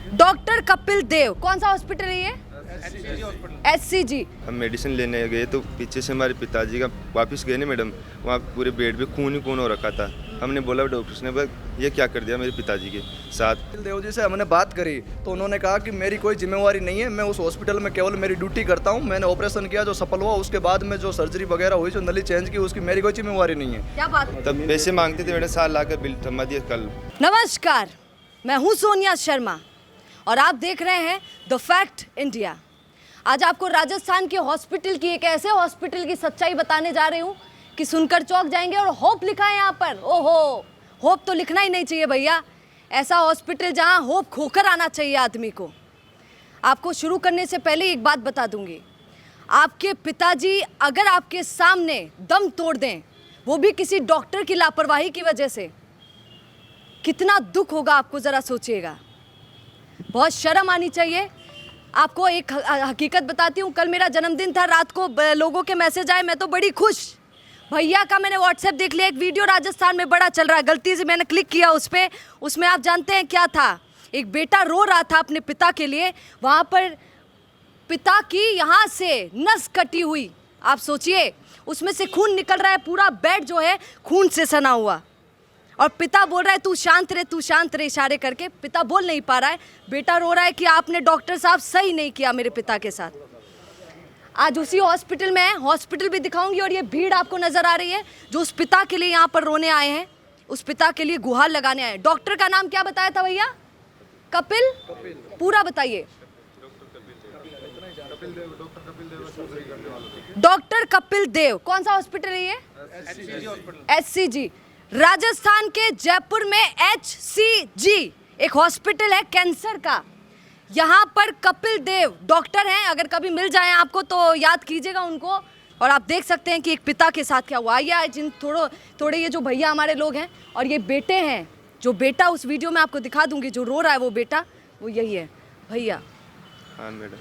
Doctor Kapil Dev, कौन सा hospital है ये? SCG। हम मेडिसिन लेने गए तो पीछे से हमारे पिताजी का वापस गए ना मैडम, वहाँ पूरे बेड पे खून ही खून हो रखा था। हमने बोला डॉक्टर ने भाई ये क्या कर दिया मेरे पिताजी के साथ। कपिल देव जी से हमने बात करी तो उन्होंने कहा कि मेरी कोई जिम्मेवारी नहीं है, मैं उस हॉस्पिटल में केवल मेरी ड्यूटी करता हूं। मैंने ऑपरेशन किया जो सफल हुआ, उसके बाद में जो सर्जरी वगैरह हुई, जो नली चेंज की, उसकी मेरी कोई जिम्मेवारी नहीं है। क्या बात है? तब पैसे मांगते थे मैडम, 7 लाख का बिल थमा दिया कल। नमस्कार, मैं हूं सोनिया शर्मा और आप देख रहे हैं द फैक्ट इंडिया। आज आपको राजस्थान के हॉस्पिटल की, एक ऐसे हॉस्पिटल की सच्चाई बताने जा रही हूं कि सुनकर चौंक जाएंगे। और होप लिखा है यहाँ पर। ओहो, होप तो लिखना ही नहीं चाहिए भैया। ऐसा हॉस्पिटल जहाँ होप खोकर आना चाहिए आदमी को। आपको शुरू करने से पहले एक बात बता दूंगी, आपके पिताजी अगर आपके सामने दम तोड़ दें, वो भी किसी डॉक्टर की लापरवाही की वजह से, कितना दुख होगा आपको ज़रा सोचिएगा। बहुत शर्म आनी चाहिए। आपको एक हकीकत बताती हूँ, कल मेरा जन्मदिन था, रात को लोगों के मैसेज आए, मैं तो बड़ी खुश। भैया का मैंने व्हाट्सएप देख लिया, एक वीडियो राजस्थान में बड़ा चल रहा है, गलती से मैंने क्लिक किया उस पर। उसमें आप जानते हैं क्या था? एक बेटा रो रहा था अपने पिता के लिए, वहाँ पर पिता की यहाँ से नस कटी हुई। आप सोचिए, उसमें से खून निकल रहा है, पूरा बेड जो है खून से सना हुआ। और पिता बोल रहा है तू शांत रहे, तू शांत रहे, इशारे करके। पिता बोल नहीं पा रहा है, बेटा रो रहा है कि आपने डॉक्टर साहब सही नहीं किया मेरे पिता के साथ। आज उसी हॉस्पिटल में है, हॉस्पिटल भी दिखाऊंगी। और ये भीड़ आपको नजर आ रही है जो उस पिता के लिए यहाँ पर रोने आए हैं, उस पिता के लिए गुहार लगाने आए हैं। डॉक्टर का नाम क्या बताया था भैया? कपिल? पूरा बताइए। डॉक्टर कपिल देव, कौन सा हॉस्पिटल है ये? SCG। राजस्थान के जयपुर में HCG एक हॉस्पिटल है कैंसर का। यहाँ पर कपिल देव डॉक्टर हैं, अगर कभी मिल जाए आपको तो याद कीजिएगा उनको। और आप देख सकते हैं कि एक पिता के साथ क्या हुआ। आइए, जिन थोड़े ये जो भैया हमारे लोग हैं और ये बेटे हैं, जो बेटा उस वीडियो में आपको दिखा दूंगी, जो रो रहा है वो बेटा, वो यही है भैया। हाँ मैडम,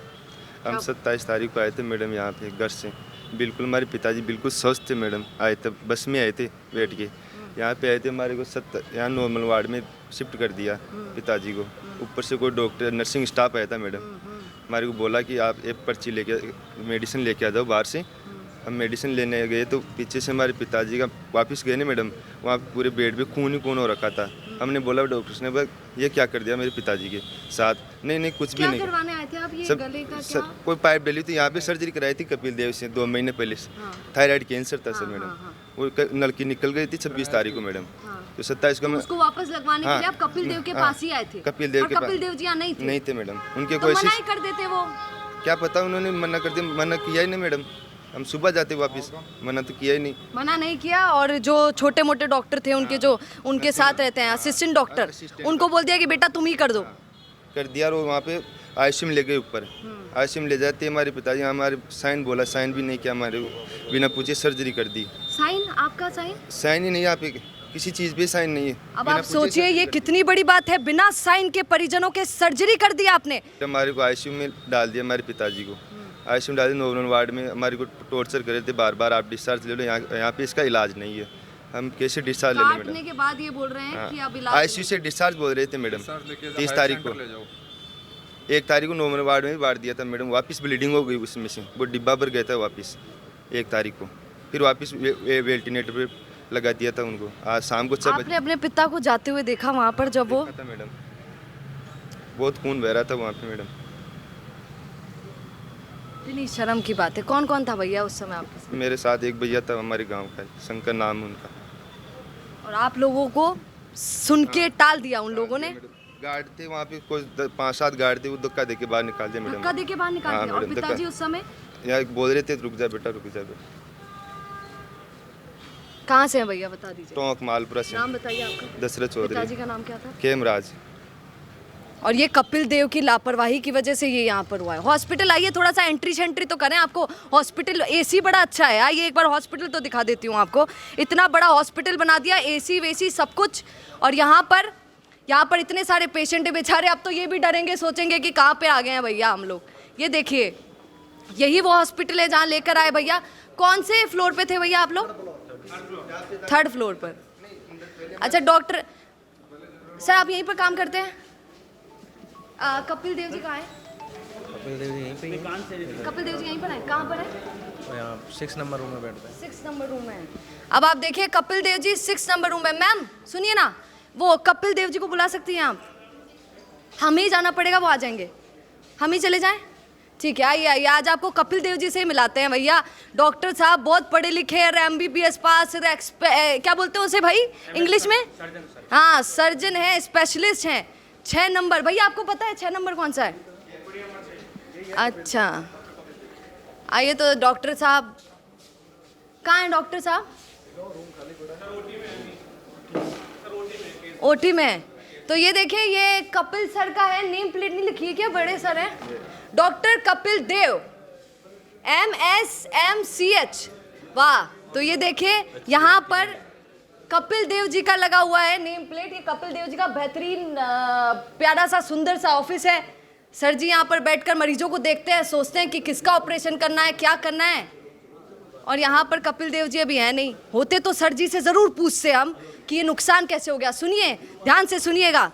हम 27 तारीख को आए थे मैडम यहाँ पे घर से। बिल्कुल हमारे पिताजी बिल्कुल स्वस्थ थे मैडम। आए थे बस में, आए थे बैठ के यहाँ पे आए थे। हमारे को यहाँ नॉर्मल वार्ड में शिफ्ट कर दिया पिताजी को। ऊपर से कोई डॉक्टर नर्सिंग स्टाफ आया था मैडम, हमारे को बोला कि आप एक पर्ची लेके मेडिसिन लेके आ जाओ बाहर से। हम मेडिसिन लेने गए तो पीछे से हमारे पिताजी का वापस गए ना मैडम, वहाँ पूरे बेड पे खून ही खून हो रखा था। हमने बोला डॉक्टर ने भाई ये क्या कर दिया मेरे पिताजी के साथ। नहीं कुछ भी नहीं। करवाने आए थे आप? ये सब गले का क्या? कोई पाइप डली थी यहाँ पे, सर्जरी कराई थी कपिल देव से 2 महीने पहले। थायराइड कैंसर था सर मैडम, वो नलकी निकल गई थी 26 तारीख को मैडम। तो 27 को मैं उसको वापस लगवाने के लिए आप कपिल देव के पास ही आए थे? कपिल देव के पास। कपिल देव जी यहाँ नहीं थे मैडम, उनके तो कोई मना ही कर देते वो। क्या पता उन्होंने मना कर दिया, मना किया ही नहीं मैडम। हम सुबह जाते वापस, मना तो किया ही नहीं। मना नहीं किया। और जो छोटे मोटे डॉक्टर थे उनके, जो उनके साथ रहते हैं असिस्टेंट डॉक्टर, उनको बोल दिया कि बेटा तुम ही कर दो। कर दिया। और वहाँ पे आईसीयू में ले गए ऊपर। आईसीयू में ले जाते हमारे पिताजी, हमारे साइन बोला, साइन भी नहीं किया, हमारे बिना पूछे सर्जरी कर दी। साइन? आपका साइन? साइन ही नहीं है, आप किसी चीज़ पे साइन नहीं है। अब आप सोचिए ये कितनी बड़ी बात है, बिना साइन के परिजनों के सर्जरी कर दी आपने। हमारे को आईसीयू में डाल दिया, हमारे पिताजी को आईसीयू में डाल दिया। नॉर्मल वार्ड में हमारे को टॉर्चर कर रहे थे बार बार, आप डिस्चार्ज ले लो, यहाँ पे इसका इलाज नहीं है। हम कैसे डिस्चार्ज ले लें मैडम? के बाद ये बोल रहे हैं कि अब इलाज आईसीयू से डिस्चार्ज बोल रहे थे मैडम 30 तारीख को। 1 तारीख को नॉर्मल वार्ड में भी बांट दिया था मैडम, वापस ब्लीडिंग हो गई उसमें से, वो डिब्बा भर गया था वापस 1 तारीख को। फिर वापस वेंटिलेटर पे लगा दिया था उनको। आज शाम को 6 बजे आपने अपने पिता को जाते हुए देखा वहाँ पर जब वो? था मैडम, बहुत खून बह रहा था वहाँ पे मैडम। इतनी शर्म की बात है। कौन कौन था भैया उस समय आपके साथ? मेरे साथ एक भैया था हमारे गांव का, शंकर नाम है उनका। और आप लोगों को सुन के टाल दिया उन लोगों ने? गार्ड थे वहाँ पे, कोई 5-7 गार्ड थे, वो धक्का दे के बाहर निकाल दिया मैडम। धक्का दे के बाहर निकाल दिया? और पिताजी उस समय यहाँ बोल रहे थे रुक जा बेटा, रुक जा बेटा। कहाँ से हैं भैया, बता दीजिए। टोंक मालपुरा से। नाम बताइए आपका। दशरथ चौधरी। पिताजी का नाम क्या था? खेमराज। और ये कपिल देव की लापरवाही की वजह से ये यहाँ पर हुआ है। हॉस्पिटल आइए, थोड़ा सा एंट्री शेंट्री तो करें। आपको हॉस्पिटल एसी बड़ा अच्छा है। आइए एक बार हॉस्पिटल तो दिखा देती हूँ आपको। इतना बड़ा हॉस्पिटल बना दिया, एसी वेसी सब कुछ। और यहाँ पर इतने सारे पेशेंट है बेचारे। अब तो ये भी डरेंगे, सोचेंगे कि कहाँ पे आ गए हैं भैया हम लोग। ये देखिए, यही वो हॉस्पिटल है जहाँ लेकर आए भैया। कौन से फ्लोर पे थे भैया आप लोग? 3rd फ्लोर पर। अच्छा डॉक्टर सर, आप यहीं पर काम करते हैं? कपिल देव जी कहाँ है? कपिल देव जी यहीं पे ही हैं। कपिल देव जी यहीं पर है? कहाँ पर है? और यहाँ 6 नंबर रूम में बैठते हैं। 6 नंबर रूम में है। अब आप देखिए कपिल देव जी 6 नंबर रूम में। मैम सुनिए ना, वो कपिल देव जी को बुला सकती हैं आप? हमें ही जाना पड़ेगा, वो आ जाएंगे। हम ही चले जाएं? ठीक है, आइए आइए, आज आपको कपिल देव जी से ही मिलाते हैं भैया। डॉक्टर साहब बहुत पढ़े लिखे हैं, MBBS पास, क्या बोलते हैं उसे भाई इंग्लिश में? हाँ, सर्जन है, स्पेशलिस्ट हैं। 6 नंबर, भैया आपको पता है 6 नंबर कौन सा है? अच्छा, आइए तो डॉक्टर साहब कहाँ हैं? डॉक्टर साहब ओटी में। तो ये देखिए, ये कपिल सर का है, नेम प्लेट नहीं लिखी है क्या? बड़े सर हैं, डॉक्टर कपिल देव, MSMCH। वाह, तो ये देखिए यहाँ पर कपिल देव जी का लगा हुआ है नेम प्लेट। ये कपिल देव जी का बेहतरीन प्यारा सा सुंदर सा ऑफिस है। सर जी यहाँ पर बैठकर मरीजों को देखते हैं, सोचते हैं कि किसका ऑपरेशन करना है, क्या करना है। और यहाँ पर कपिल देव जी अभी हैं नहीं, होते तो सर जी से ज़रूर पूछते हम कि ये नुकसान कैसे हो गया। सुनिए, ध्यान से सुनिएगा।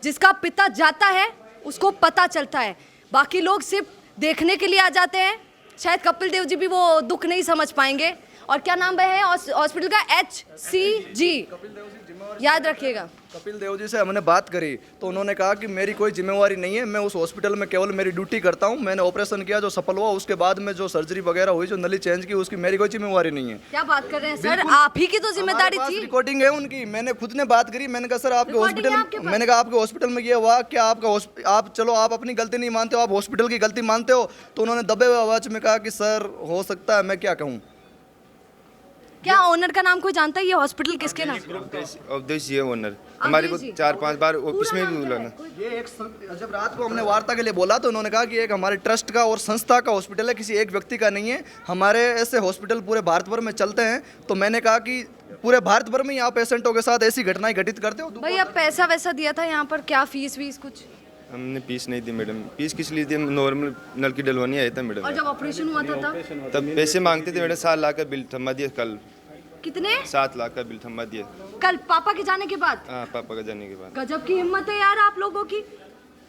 जिसका पिता जाता है उसको पता चलता है, बाकी लोग सिर्फ देखने के लिए आ जाते हैं। शायद कपिल देव जी भी वो दुख नहीं समझ पाएंगे। और क्या नाम है हॉस्पिटल का? HCG, याद रखिएगा। कपिल देव जी से हमने बात करी तो उन्होंने कहा कि मेरी कोई जिम्मेवारी नहीं है, मैं उस हॉस्पिटल में केवल मेरी ड्यूटी करता हूं। मैंने ऑपरेशन किया जो सफल हुआ, उसके बाद में जो सर्जरी वगैरह हुई, जो नली चेंज की, उसकी मेरी कोई जिम्मेवारी नहीं है। क्या बात कर रहे हैं सर, आप ही की तो जिम्मेदारी थी। रिकॉर्डिंग है उनकी, मैंने खुद ने बात करी। मैंने कहा सर आपके Recording है आपके हॉस्पिटल, पास? मैंने कहा आपके हॉस्पिटल में ये हुआ क्या? आप चलो आप अपनी गलती नहीं मानते हो, आप हॉस्पिटल की गलती मानते हो। तो उन्होंने दबे हुए आवाज में कहा कि सर हो सकता है, मैं क्या कहूँ। क्या ओनर का नाम कोई जानता है? ये हॉस्पिटल किसके नाम? अवधेश जी है ओनर। हमारे को अवधेश जी। 4-5 बार ऑफिस में भी बुलाना। ये एक जब रात को हमने वार्ता के लिए बोला तो उन्होंने कहा कि एक हमारे ट्रस्ट का और संस्था का हॉस्पिटल है, किसी एक व्यक्ति का नहीं है। हमारे ऐसे हॉस्पिटल पूरे भारत भर में चलते हैं। तो मैंने कहा कि पूरे भारत भर में यहाँ पेशेंटों के साथ ऐसी घटनाएं घटित करते हो। भाई अब पैसा वैसा दिया था यहाँ पर, क्या फीस वीस कुछ? हमने फीस नहीं दी मैडम। फीस किस लिए दी? नॉर्मल नल की डलवानी आया था मैडम। और जब ऑपरेशन हुआ था तब पैसे मांगते थे मैडम। 7 लाख का बिल थमा दिया कल। कितने? 7 लाख का बिल थमा दिया। कल पापा के जाने के बाद? हाँ, पापा का जाने के बाद। गजब की हिम्मत है यार आप लोगों की।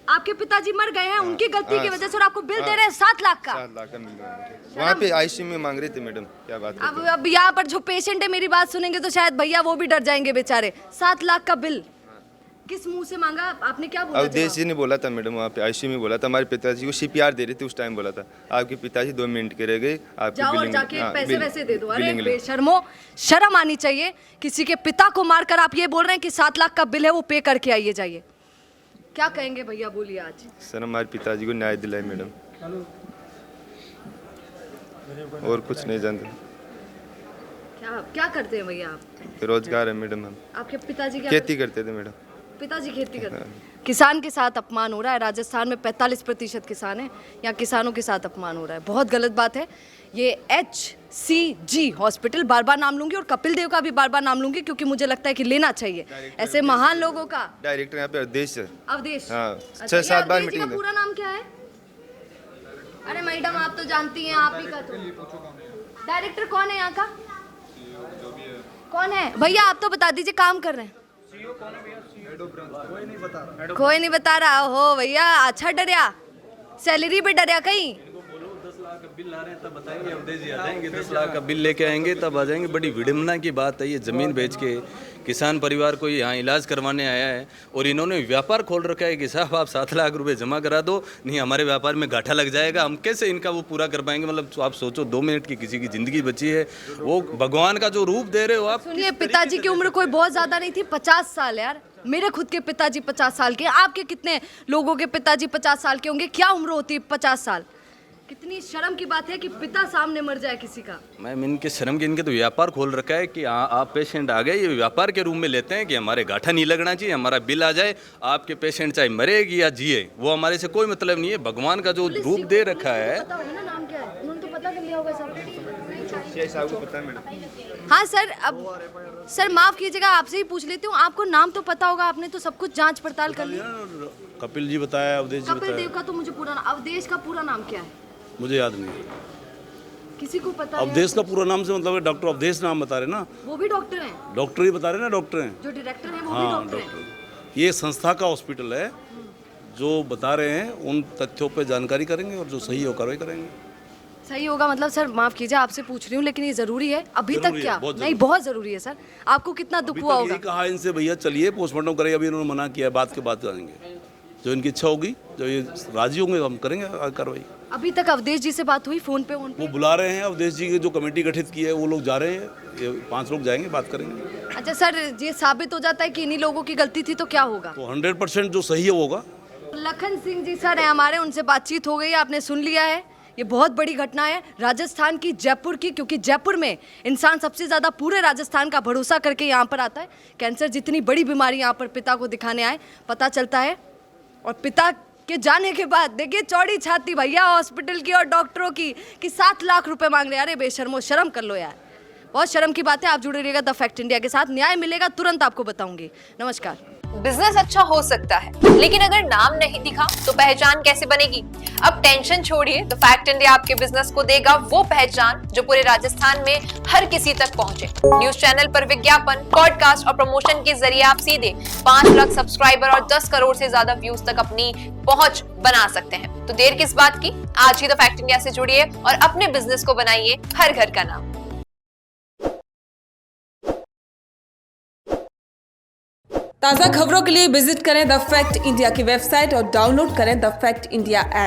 आपके पिताजी मर गए हैं, उनकी गलती की वजह से, और आपको बिल दे रहे हैं 7 लाख का। 7 लाख का मिल रहा है। वहाँ पे ICU में मांग रहे थे मैडम। क्या बात करते हैं? अब यहाँ पर जो पेशेंट है मेरी बात सुनेंगे तो शायद भैया वो भी डर जाएंगे बेचारे। 7 लाख का बिल किस मुंह से मांगा? आपने क्या बोला? अवधेश जी ने बोला था मैडम, वहाँ पे ICU में बोला था। हमारे पिताजी को CPR दे रहे थे उस टाइम, बोला था आपके पिताजी 2 मिनट के रह गए, आपकी जाओ और बिलिंग। जाके हाँ, पैसे वैसे दे दो। अरे बिलिंग ले। बेशर्मो, शर्म आनी चाहिए। किसी के पिता को मारकर आप ये बोल रहे हैं कि 7 लाख का बिल है, वो पे करके आइए जाइए। क्या कहेंगे भैया, बोलिए आज। सर हमारे पिताजी को न्याय दिलाए मैडम, और कुछ नहीं जानते। क्या क्या करते हैं भैया आप? रोजगार है मैडम। हम आपके पिताजी क्या खेती करते थे मैडम। पिताजी खेती करते हैं। किसान के साथ अपमान हो रहा है। राजस्थान में 45% किसान हैं, यहाँ किसानों के साथ अपमान हो रहा है, बहुत गलत बात है। ये HCG हॉस्पिटल, बार बार नाम लूंगी, और कपिल देव का भी बार बार नाम लूंगी क्योंकि मुझे लगता है कि लेना चाहिए ऐसे महान लोगों का। डायरेक्टर यहाँ पे अवधेश है। अवधेश। हाँ, अच्छा, 6-7 बार ये अवधेश जी का मीटिंग। पूरा नाम क्या है? अरे मैडम आप तो जानती हैं, आप ही का तो। डायरेक्टर कौन है यहाँ का? कौन है भैया? आप तो बता दीजिए, काम कर रहे हैं। कोई नहीं बता रहा हो भैया। अच्छा डरिया, सैलरी पे डरिया कहीं? 10 लाख का बिल आ रहे हैं तब बताएंगे, अवधेश जी आ जाएंगे, 10 लाख का बिल लेके आएंगे तब आ जाएंगे। बड़ी विडम्बना की बात है, ये ज़मीन बेच के किसान परिवार को यहाँ इलाज करवाने आया है और इन्होंने व्यापार खोल रखा है कि साहब आप 7 लाख रुपए जमा करा दो, नहीं हमारे व्यापार में घाटा लग जाएगा, हम कैसे इनका वो पूरा कर पाएंगे। मतलब आप सोचो, 2 मिनट की किसी की ज़िंदगी बची है, वो भगवान का जो रूप दे रहे हो आप। सुनिए, पिताजी की उम्र कोई बहुत ज़्यादा नहीं थी, 50 साल यार। मेरे खुद के पिताजी 50 साल के, आपके कितने लोगों के पिताजी 50 साल के होंगे? क्या उम्र होती है 50 साल? कितनी शर्म की बात है कि पिता सामने मर जाए किसी का। मैम इनके शर्म के, इनके तो व्यापार खोल रखा है कि आप पेशेंट आ गए, ये व्यापार के रूप में लेते हैं कि हमारे घाटा नहीं लगना चाहिए, हमारा बिल आ जाए, आपके पेशेंट चाहे मरेगी या जिए, वो हमारे से कोई मतलब नहीं है। भगवान का जो रूप दे रखा है। पता होगा ना नाम क्या है? उन्होंने तो पता कर लिया होगा सब। साहब को पता है मैडम। हाँ सर, अब सर माफ कीजिएगा, आपसे ही पूछ लेती हूँ, आपको नाम तो पता होगा, आपने तो सब कुछ जांच पड़ताल कर ली। कपिल जी बताया, अवधेश जी कपिल बताया, देव का तो मुझे पूरा अवधेश का पूरा नाम क्या है? मुझे याद नहीं। किसी को पता है? अवधेश का पूरा नाम से मतलब है डॉक्टर अवधेश नाम बता रहे ना, वो भी डॉक्टर हैं? डॉक्टर ही बता रहे ना, डॉक्टर हैं। जो डायरेक्टर हैं वो भी हाँ डॉक्टर हैं? डॉक्टर। ये संस्था का हॉस्पिटल है जो बता रहे हैं उन तथ्यों पे जानकारी करेंगे और जो सही हो कार्रवाई करेंगे। सही होगा मतलब सर माफ कीजिए आपसे पूछ रही हूँ लेकिन ये जरूरी है अभी तक जरूरी है, क्या बहुत नहीं जरूरी। बहुत जरूरी है सर आपको कितना दुख अभी हुआ तक होगा यही कहा इनसे भैया चलिए पोस्टमार्टम करेंगे, अभी इन्होंने मना किया है, बात के बाद जाएंगे। जो इनकी इच्छा होगी, जो ये राजी होंगे हम करेंगे कार्रवाई। अभी तक अवधेश जी से बात हुई फोन पे वो बुला रहे हैं अवधेश जी की जो कमेटी गठित की है, वो लोग जा रहे हैं, ये 5 लोग जाएंगे, बात करेंगे। अच्छा सर ये साबित हो जाता है कि इन्हीं लोगों की गलती थी तो क्या होगा तो 100% जो सही है वो होगा। लखन सिंह जी सर हैं हमारे उनसे बातचीत हो गई आपने सुन लिया है ये बहुत बड़ी घटना है राजस्थान की जयपुर की क्योंकि जयपुर में इंसान सबसे ज़्यादा पूरे राजस्थान का भरोसा करके यहाँ पर आता है कैंसर जितनी बड़ी बीमारी यहाँ पर पिता को दिखाने आए पता चलता है और पिता के जाने के बाद देखिए चौड़ी छाती भैया हॉस्पिटल की और डॉक्टरों की कि 7 लाख रुपए मांग रहे अरे बेशर्मो शर्म कर लो यार बहुत शर्म की बात है आप जुड़े रहिएगा द फैक्ट इंडिया के साथ न्याय मिलेगा तुरंत आपको बताऊंगी नमस्कार बिजनेस अच्छा हो सकता है लेकिन अगर नाम नहीं दिखा तो पहचान कैसे बनेगी। अब टेंशन छोड़िए द फैक्ट इंडिया आपके बिजनेस को देगा वो पहचान जो पूरे राजस्थान में हर किसी तक पहुंचे। न्यूज चैनल पर विज्ञापन पॉडकास्ट और प्रमोशन के जरिए आप सीधे 5 लाख सब्सक्राइबर और 10 करोड़ से ज्यादा व्यूज तक अपनी पहुंच बना सकते हैं। तो देर किस बात की, आज ही द फैक्ट इंडिया से जुड़िए और अपने बिजनेस को बनाइए हर घर का नाम। ताज़ा खबरों के लिए विजिट करें द फैक्ट इंडिया की वेबसाइट और डाउनलोड करें द फैक्ट इंडिया ऐप।